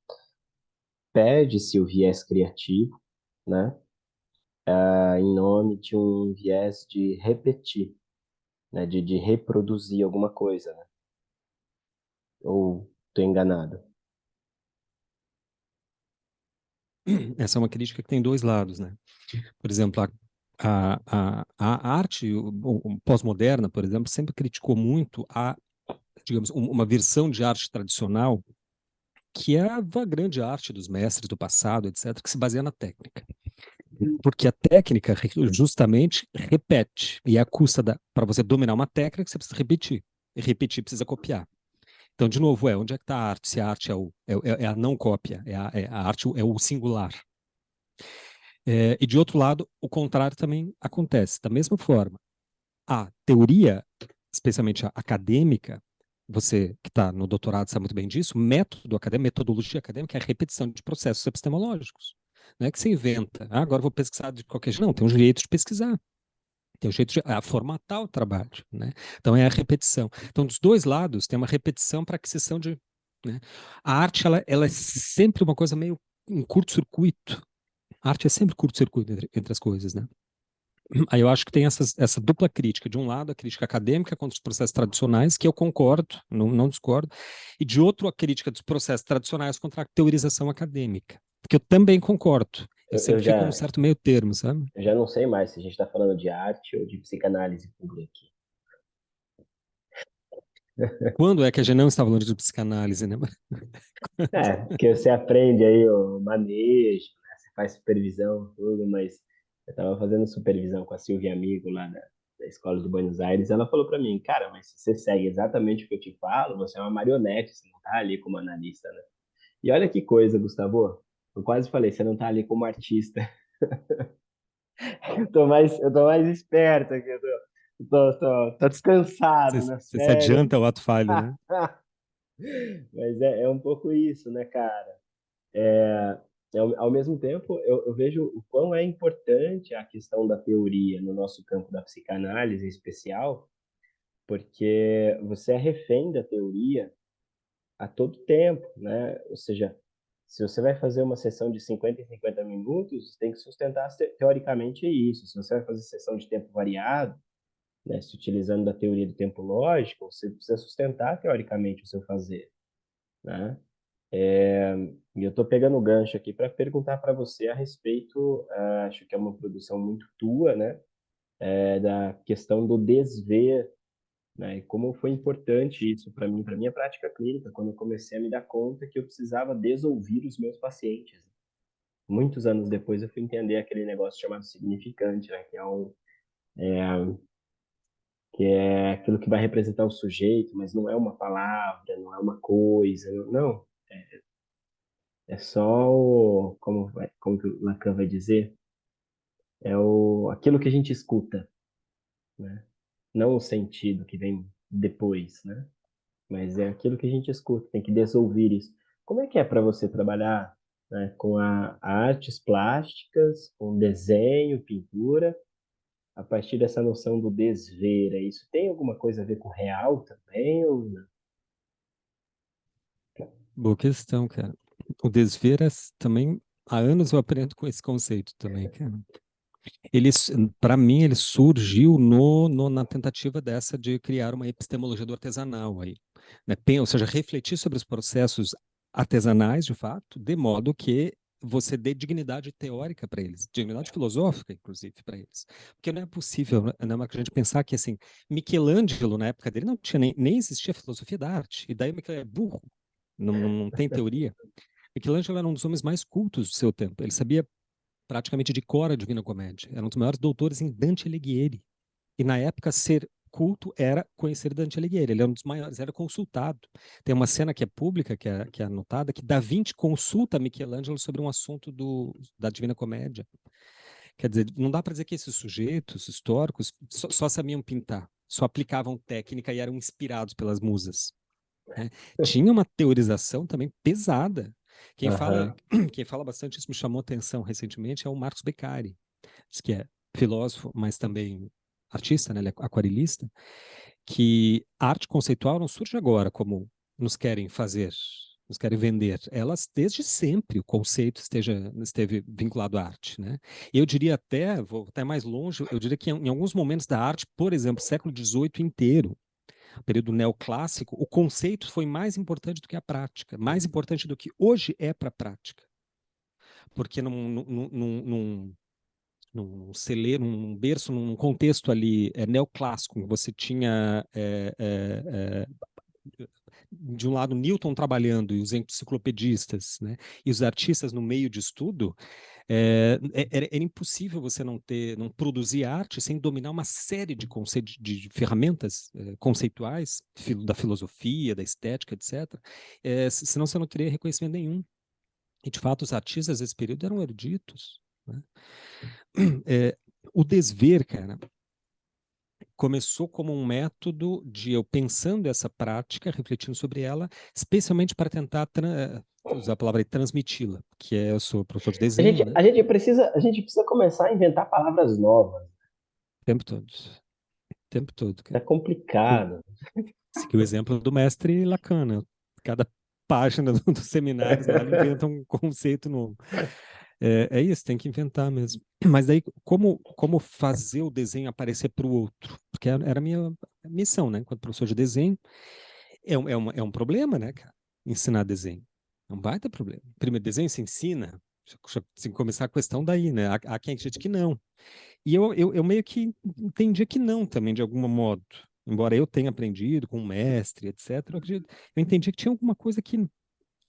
B: perde-se o viés criativo, né? Em nome de um viés de repetir, né? De reproduzir alguma coisa, né? Ou estou enganado?
A: Essa é uma crítica que tem dois lados, né? Por exemplo, a arte pós-moderna, por exemplo, sempre criticou muito digamos, uma versão de arte tradicional que é a grande arte dos mestres do passado, etc., que se baseia na técnica. Porque a técnica justamente repete, e é a custa para você dominar uma técnica, você precisa repetir. E repetir precisa copiar. Então, de novo, onde é que está a arte? Se a arte é a não cópia, a arte é o singular. E de outro lado, o contrário também acontece. Da mesma forma, a teoria, especialmente a acadêmica, você que está no doutorado sabe muito bem disso, método acadêmico, metodologia acadêmica é a repetição de processos epistemológicos. Não é que você inventa, agora vou pesquisar de qualquer jeito. Não, tem um jeito de pesquisar. Tem um jeito de formatar o trabalho, né? Então é a repetição. Então, dos dois lados, tem uma repetição para aquisição de. Né? A arte, ela é sempre uma coisa meio um curto-circuito. A arte é sempre curto-circuito entre as coisas, né? Aí eu acho que tem essa dupla crítica. De um lado, a crítica acadêmica contra os processos tradicionais, que eu concordo, não discordo, e de outro, a crítica dos processos tradicionais contra a teorização acadêmica, que eu também concordo. Eu
B: Eu, eu
A: sempre fico num
B: já,
A: certo meio termo, sabe?
B: eu já não sei mais se a gente está falando de arte ou de psicanálise pura aqui.
A: Quando é que a gente não está falando de psicanálise, né?
B: Porque você aprende aí o manejo, né? Você faz supervisão, tudo, mas eu estava fazendo supervisão com a Silvia Amigo lá da Escola de Buenos Aires. Ela falou para mim, cara, mas se você segue exatamente o que eu te falo, você é uma marionete, você não tá ali como analista, né? E olha que coisa, Gustavo. Eu quase falei, você não tá ali como artista. Eu tô mais esperto aqui, eu tô descansado
A: Você,
B: nas
A: você se
B: férias.
A: adianta ao ato falho, né?
B: Mas é um pouco isso, né, cara? Ao mesmo tempo, eu vejo o quão é importante a questão da teoria no nosso campo da psicanálise em especial, porque você é refém da teoria a todo tempo, né? Ou seja, se você vai fazer uma sessão de 50 em 50 minutos, tem que sustentar teoricamente isso. Se você vai fazer sessão de tempo variado, né, se utilizando da teoria do tempo lógico, você precisa sustentar teoricamente o seu fazer, né? E eu estou pegando o gancho aqui para perguntar para você a respeito, acho que é uma produção muito tua, né, da questão do desver, né, e como foi importante isso para mim, para minha prática clínica, quando eu comecei a me dar conta que eu precisava desouvir os meus pacientes. Muitos anos depois eu fui entender aquele negócio chamado significante, né, que é aquilo que vai representar o sujeito, mas não é uma palavra, não é uma coisa, não, é só como que o Lacan vai dizer, aquilo que a gente escuta, né? Não o sentido que vem depois, né? Mas é aquilo que a gente escuta, tem que desouvir isso. Como é que é para você trabalhar, né, com a artes plásticas, com desenho, pintura, a partir dessa noção do desver? Isso tem alguma coisa a ver com o real também? Ou não?
A: Boa questão, cara. O desver também, há anos eu aprendo com esse conceito também, cara. Ele, para mim, ele surgiu na tentativa dessa de criar uma epistemologia do artesanal aí, né? Ou seja, refletir sobre os processos artesanais, de fato, de modo que você dê dignidade teórica para eles, dignidade filosófica, inclusive, para eles. Porque não é possível, né, Marco, a gente pensar que, assim, Michelangelo, na época dele, não tinha nem existia filosofia da arte, e daí Michelangelo é burro, não tem teoria. Michelangelo era um dos homens mais cultos do seu tempo, ele sabia praticamente de cor a Divina Comédia. Era um dos maiores doutores em Dante Alighieri. E na época, ser culto era conhecer Dante Alighieri. Ele era um dos maiores, era consultado. Tem uma cena que é pública, que é anotada, que Da Vinci consulta Michelangelo sobre um assunto da Divina Comédia. Quer dizer, não dá para dizer que esses sujeitos históricos só sabiam pintar, só aplicavam técnica e eram inspirados pelas musas, né? Tinha uma teorização também pesada. Quem fala,
B: Aham.
A: quem fala bastante, isso me chamou atenção recentemente, é o Marcos Beccari, que é filósofo, mas também artista, né? Ele é aquarelista, que a arte conceitual não surge agora como nos querem fazer, nos querem vender. Elas, desde sempre, o conceito esteve vinculado à arte, né? Eu diria até, vou até mais longe, eu diria que em alguns momentos da arte, por exemplo, século XVIII inteiro, período neoclássico, o conceito foi mais importante do que a prática, mais importante do que hoje é para a prática. Porque num celeiro, num berço, num contexto ali neoclássico, você tinha de um lado Newton trabalhando e os enciclopedistas, né, e os artistas no meio de estudo, era impossível você não produzir arte sem dominar uma série de conceitos, de ferramentas conceituais da filosofia, da estética, etc. Senão você não teria reconhecimento nenhum. E de fato os artistas desse período eram eruditos, né? É, o desver, cara, começou como um método de eu pensando essa prática, refletindo sobre ela, especialmente para tentar usar a palavra aí, transmiti-la, que é eu sou professor de
B: A
A: desenho,
B: gente,
A: né?
B: a gente precisa, a gente precisa começar a inventar palavras novas.
A: O tempo todo, o tempo todo,
B: Tá
A: cara.
B: complicado.
A: Seguir o exemplo do mestre Lacan, né? Cada página dos seminários lá ele inventa um conceito novo. É isso, tem que inventar mesmo. Mas daí, como fazer o desenho aparecer para o outro? Porque era a minha missão, né? Enquanto professor de desenho, é um problema, né, cara? Ensinar desenho. É um baita problema. Primeiro, desenho se ensina, se começar a questão daí, né? Há quem acredite que não. E eu meio que entendia que não também, de algum modo. Embora eu tenha aprendido com um mestre, etc., eu entendi que tinha alguma coisa que.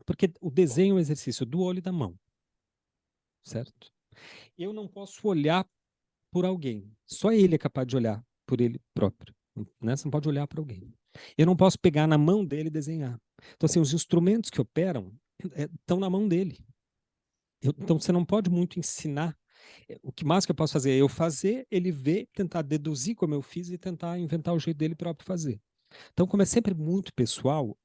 A: Porque o desenho é um exercício do olho e da mão, certo? Eu não posso olhar por alguém. Só ele é capaz de olhar por ele próprio, né? Você não pode olhar para alguém. Eu não posso pegar na mão dele e desenhar. Então, assim, os instrumentos que operam estão na mão dele. Então, você não pode muito ensinar. O que mais que eu posso fazer é eu fazer, ele ver, tentar deduzir como eu fiz e tentar inventar o jeito dele próprio fazer. Então, como é sempre muito pessoal,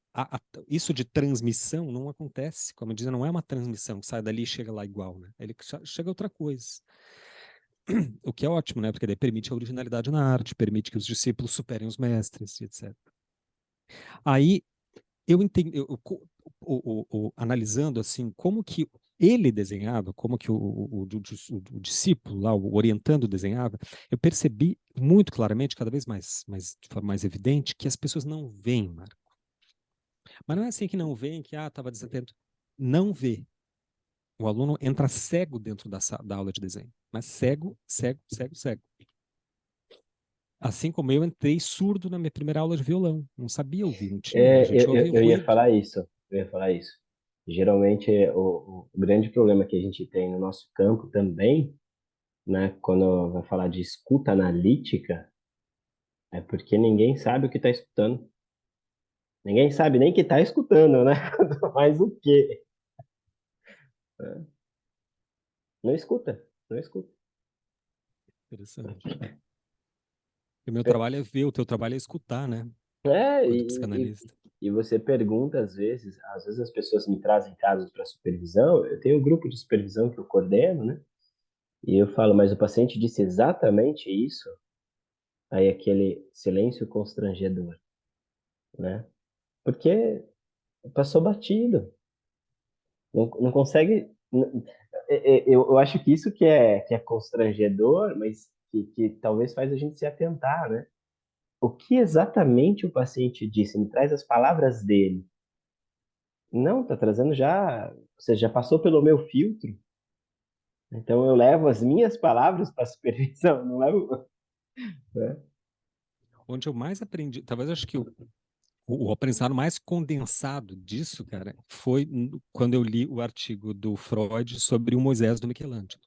A: isso de transmissão não acontece. Como eu disse, não é uma transmissão que sai dali e chega lá igual, né? Ele chega a outra coisa. O que é ótimo, né? Porque daí permite a originalidade na arte, permite que os discípulos superem os mestres, etc. Aí eu entendi, analisando assim, como que ele desenhava, como que o discípulo lá, o orientando desenhava, eu percebi muito claramente, cada vez de forma mais evidente, que as pessoas não veem, Marco. Mas não é assim que não veem, que estava desatento. Não vê. O aluno entra cego dentro da aula de desenho, mas cego, cego, cego, cego. Assim como eu entrei surdo na minha primeira aula de violão. Não sabia ouvir, não tinha. A
B: É,
A: gente ouvia
B: eu ia
A: ruído.
B: falar isso. Eu ia falar isso. Geralmente, o grande problema que a gente tem no nosso campo também, né, quando vai falar de escuta analítica, é porque ninguém sabe o que está escutando. Ninguém sabe nem que está escutando, né? Mas o quê? Não escuta, não escuta.
A: Interessante. O meu trabalho é ver, o teu trabalho é escutar, né?
B: É,
A: Enquanto psicanalista.
B: e você pergunta às vezes as pessoas me trazem casos para supervisão, eu tenho um grupo de supervisão que eu coordeno, né? E eu falo, mas o paciente disse exatamente isso, aí aquele silêncio constrangedor, né? Porque passou batido, não consegue. Eu acho que isso que é constrangedor, mas que talvez faz a gente se atentar, né? O que exatamente o paciente disse? Me traz as palavras dele. Não, tá trazendo já. Você já passou pelo meu filtro. Então eu levo as minhas palavras para a supervisão, não levo. Né?
A: Onde eu mais aprendi, talvez eu acho que o aprendizado mais condensado disso, cara, foi quando eu li o artigo do Freud sobre o Moisés do Michelangelo.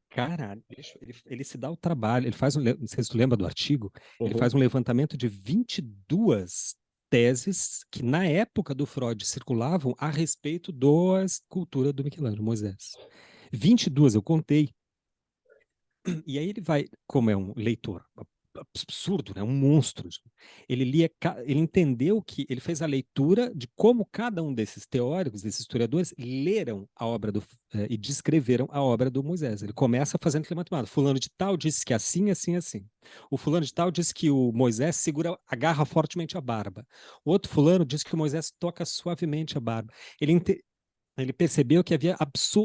A: Cara, bicho, ele se dá o trabalho, ele faz não sei se tu lembra do artigo, ele faz um
B: Uhum.
A: levantamento de 22 teses que na época do Freud circulavam a respeito da escultura do Michelangelo, Moisés. 22, eu contei. E aí ele vai, como é um leitor absurdo, né? Um monstro. Ele lia, ele entendeu que ele fez a leitura de como cada um desses teóricos, desses historiadores, leram a obra e descreveram a obra do Moisés. Ele começa fazendo aquele matemado. Fulano de tal disse que assim, assim, assim. O fulano de tal disse que o Moisés agarra fortemente a barba. O outro fulano disse que o Moisés toca suavemente a barba. Ele percebeu que havia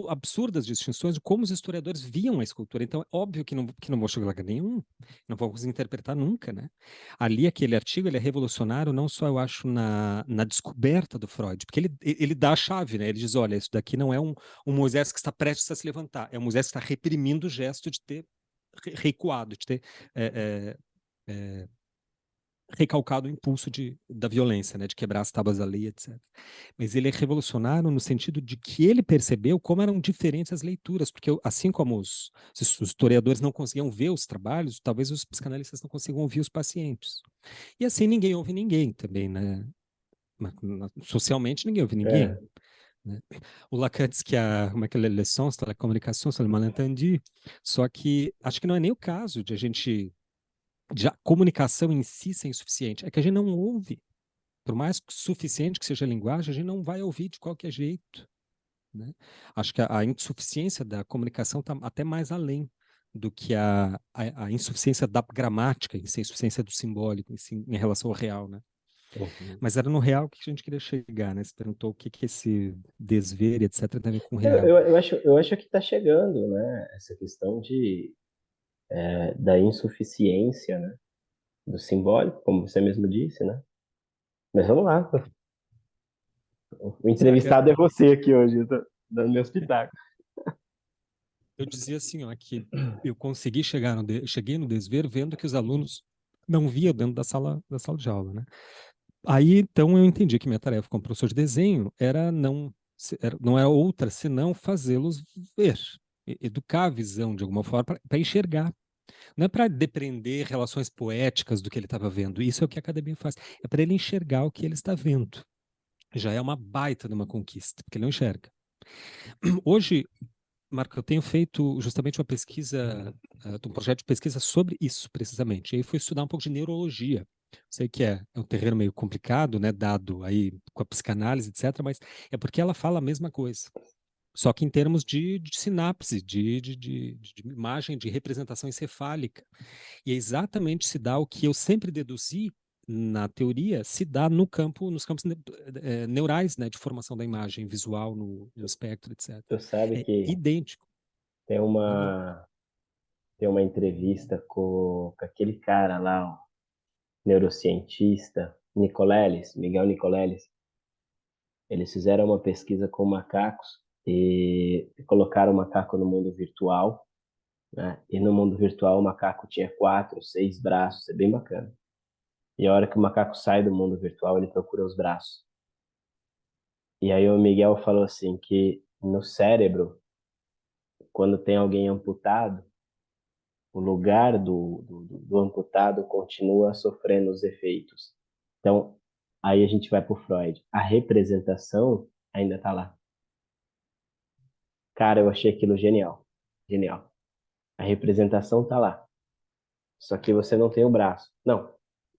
A: absurdas distinções de como os historiadores viam a escultura. Então, é óbvio que não vou chegar a lugar nenhum, não vou conseguir interpretar nunca, né? Ali, aquele artigo, ele é revolucionário não só, eu acho, na descoberta do Freud, porque ele dá a chave, né? Ele diz, olha, isso daqui não é um Moisés que está prestes a se levantar, é um Moisés que está reprimindo o gesto de ter recuado, de ter é, é, recalcado o impulso da violência, né, de quebrar as tábuas da lei, etc. Mas ele é revolucionário no sentido de que ele percebeu como eram diferentes as leituras, porque assim como os historiadores não conseguiam ver os trabalhos, talvez os psicanalistas não consigam ouvir os pacientes. E assim ninguém ouve ninguém também, né? Socialmente ninguém ouve ninguém.
B: É.
A: Né? O Lacan diz que como é que é, l'essence de la communication, c'est le malentendu, só que acho que não é nem o caso de a gente já comunicação em si ser insuficiente, é que a gente não ouve. Por mais suficiente que seja a linguagem, a gente não vai ouvir de qualquer jeito. Né? Acho que a insuficiência da comunicação está até mais além do que a insuficiência da gramática, em si, a insuficiência do simbólico em, si, em relação ao real. Né?
B: Uhum.
A: Mas era no real que a gente queria chegar, né? Você perguntou o que esse desver, etc., tem a ver com o
B: Eu,
A: real.
B: eu, eu acho que está chegando, né? Essa questão da insuficiência, né? Do simbólico, como você mesmo disse, né? Mas vamos lá. O entrevistado é você aqui hoje, eu tô dando meu espetáculo.
A: Eu dizia assim, ó, que eu consegui cheguei no desver vendo que os alunos não via dentro da sala de aula, né? Aí, então, eu entendi que minha tarefa como professor de desenho não era outra senão fazê-los ver, educar a visão de alguma forma para enxergar. Não é para depreender relações poéticas do que ele estava vendo. Isso é o que a academia faz. É para ele enxergar o que ele está vendo. Já é uma baita de uma conquista, porque ele não enxerga. Hoje, Marco, eu tenho feito justamente uma pesquisa, um projeto de pesquisa sobre isso, precisamente. E aí fui estudar um pouco de neurologia. Sei que é um terreno meio complicado, né, dado aí com a psicanálise, etc., mas é porque ela fala a mesma coisa. Só que em termos de sinapse, de imagem, de representação encefálica. E é exatamente se dá o que eu sempre deduzi na teoria, se dá nos campos neurais, né, de formação da imagem visual no espectro, etc.
B: Tu sabe
A: É
B: que
A: idêntico.
B: tem
A: Igual.
B: uma, tem uma entrevista com aquele cara lá, o neurocientista, Nicoleles, Miguel Nicoleles. Eles fizeram uma pesquisa com macacos e colocaram o macaco no mundo virtual, né? E no mundo virtual o macaco tinha 4, 6 braços, é bem bacana. E a hora que o macaco sai do mundo virtual, ele procura os braços. E aí o Miguel falou assim que no cérebro, quando tem alguém amputado, o lugar do amputado continua sofrendo os efeitos. Então, aí a gente vai para o Freud. A representação ainda está lá. Cara, eu achei aquilo genial. Genial. A representação está lá. Só que você não tem o braço. Não,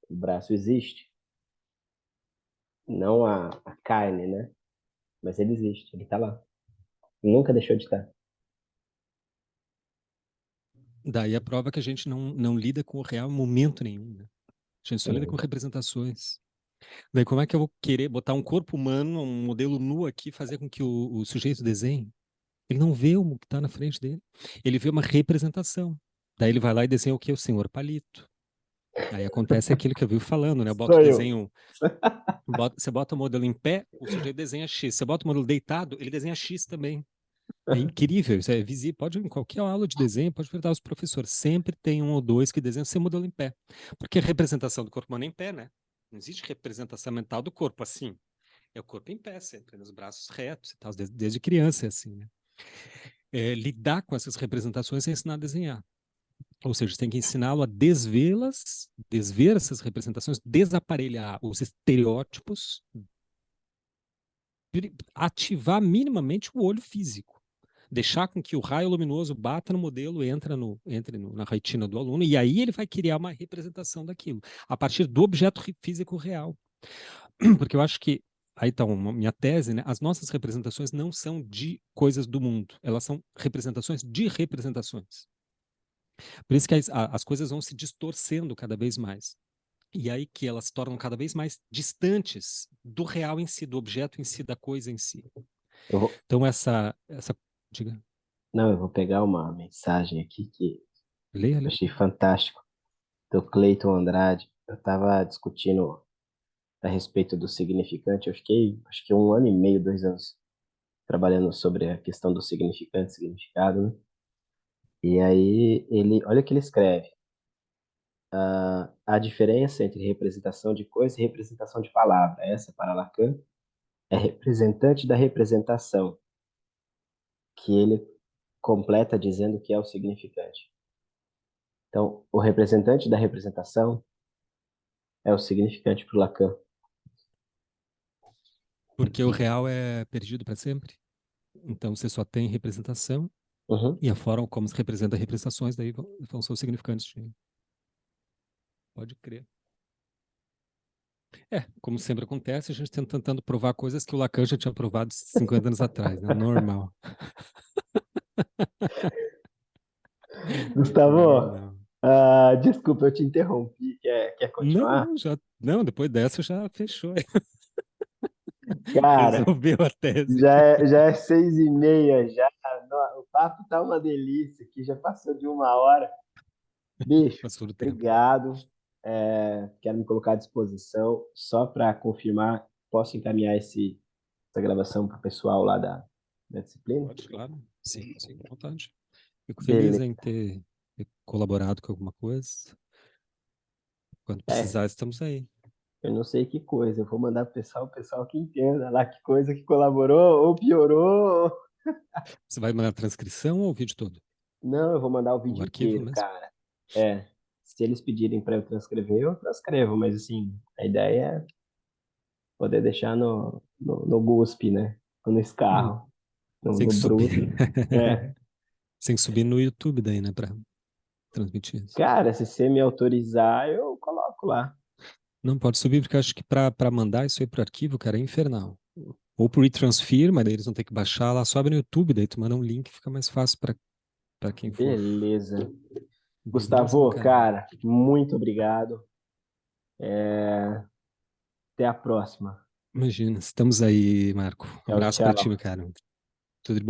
B: o braço existe. Não a carne, né? Mas ele existe, ele está lá. Nunca deixou de estar.
A: Daí a prova que a gente não lida com o real em momento nenhum, né? A gente só lida com
B: Uhum.
A: representações. Daí como é que eu vou querer botar um corpo humano, um modelo nu aqui, fazer com que o sujeito desenhe? Ele não vê o que está na frente dele. Ele vê uma representação. Daí ele vai lá e desenha o que? O senhor palito. Aí acontece aquilo que eu vi falando, né? Eu boto
B: Sou
A: o
B: eu.
A: desenho, você bota o modelo em pé, o sujeito desenha X. Você bota o modelo deitado, ele desenha X também. É incrível, isso é visível. Pode, em qualquer aula de desenho, pode perguntar aos professores. Sempre tem um ou dois que desenham sem modelo em pé. Porque a representação do corpo humano é em pé, né? Não existe representação mental do corpo assim. É o corpo em pé, sempre, nos braços retos e tal, desde criança é assim, né? Lidar com essas representações é ensinar a desenhar. Ou seja, você tem que ensiná-lo a desvê-las, desver essas representações, desaparelhar os estereótipos, ativar minimamente o olho físico. deixar com que o raio luminoso bata no modelo, entre na retina do aluno, e aí ele vai criar uma representação daquilo, a partir do objeto físico real. Porque eu acho que, aí está minha tese, né? As nossas representações não são de coisas do mundo, elas são representações de representações. Por isso que as coisas vão se distorcendo cada vez mais. E aí que elas se tornam cada vez mais distantes do real em si, do objeto em si, da coisa em si.
B: Eu vou,
A: Então, diga,
B: não, eu vou pegar uma mensagem aqui que
A: leia,
B: eu
A: leia.
B: achei fantástico, do Cleiton Andrade. Eu estava discutindo a respeito do significante. Eu fiquei, acho que 1 ano e meio, 2 anos, trabalhando sobre a questão do significante, significado, né? E aí olha o que ele escreve. A diferença entre representação de coisa e representação de palavra. Essa, para Lacan, é representante da representação, que ele completa dizendo que é o significante. Então, o representante da representação é o significante para Lacan.
A: Porque o real é perdido para sempre. Então, você só tem representação,
B: Uhum.
A: e a forma como se representa representações, daí vão ser os significantes. Pode crer. Como sempre acontece, a gente está tentando provar coisas que o Lacan já tinha provado 50 anos atrás, né? Normal.
B: Gustavo,
A: Normal.
B: desculpa, eu te interrompi. Quer
A: Não,
B: continuar?
A: não, não, depois dessa já fechou.
B: Cara,
A: Resolveu a tese.
B: já é 6h30 já. O papo tá uma delícia aqui, já passou de 1 hora. Bicho,
A: Passou do tempo.
B: obrigado. Quero me colocar à disposição. Só para confirmar, posso encaminhar essa gravação para o pessoal lá da disciplina?
A: Pode, claro. Sim, sim, com vontade. Fico feliz em
B: Beleza.
A: ter colaborado com alguma coisa. Quando
B: É,
A: precisar, estamos aí.
B: eu não sei que coisa. Eu vou mandar pro pessoal, o pessoal que entenda lá que coisa que colaborou ou piorou.
A: Você vai mandar a transcrição ou o vídeo todo?
B: Não, eu vou mandar o
A: O
B: vídeo
A: arquivo
B: inteiro,
A: mesmo?
B: cara. Se eles pedirem para eu transcrever, eu transcrevo, mas assim, a ideia é poder deixar no GUSP, né? Ou no
A: Hum,
B: Scarro,
A: Tem
B: no
A: que subir.
B: Bruto. É.
A: Tem que subir no YouTube daí, né, pra transmitir isso.
B: Cara, se você me autorizar, eu coloco lá.
A: Não pode subir, porque eu acho que para mandar isso aí pro arquivo, cara, é infernal. Ou pro WeTransfer, mas daí eles vão ter que baixar lá, sobe no YouTube, daí tu manda um link, fica mais fácil para quem for.
B: Beleza.
A: Beleza, meu
B: Gustavo,
A: cara?
B: cara, muito obrigado. Até a próxima.
A: Imagina, estamos aí, Marco. Um
B: Tchau,
A: abraço para ti, meu
B: tchau.
A: cara. Tudo de bom.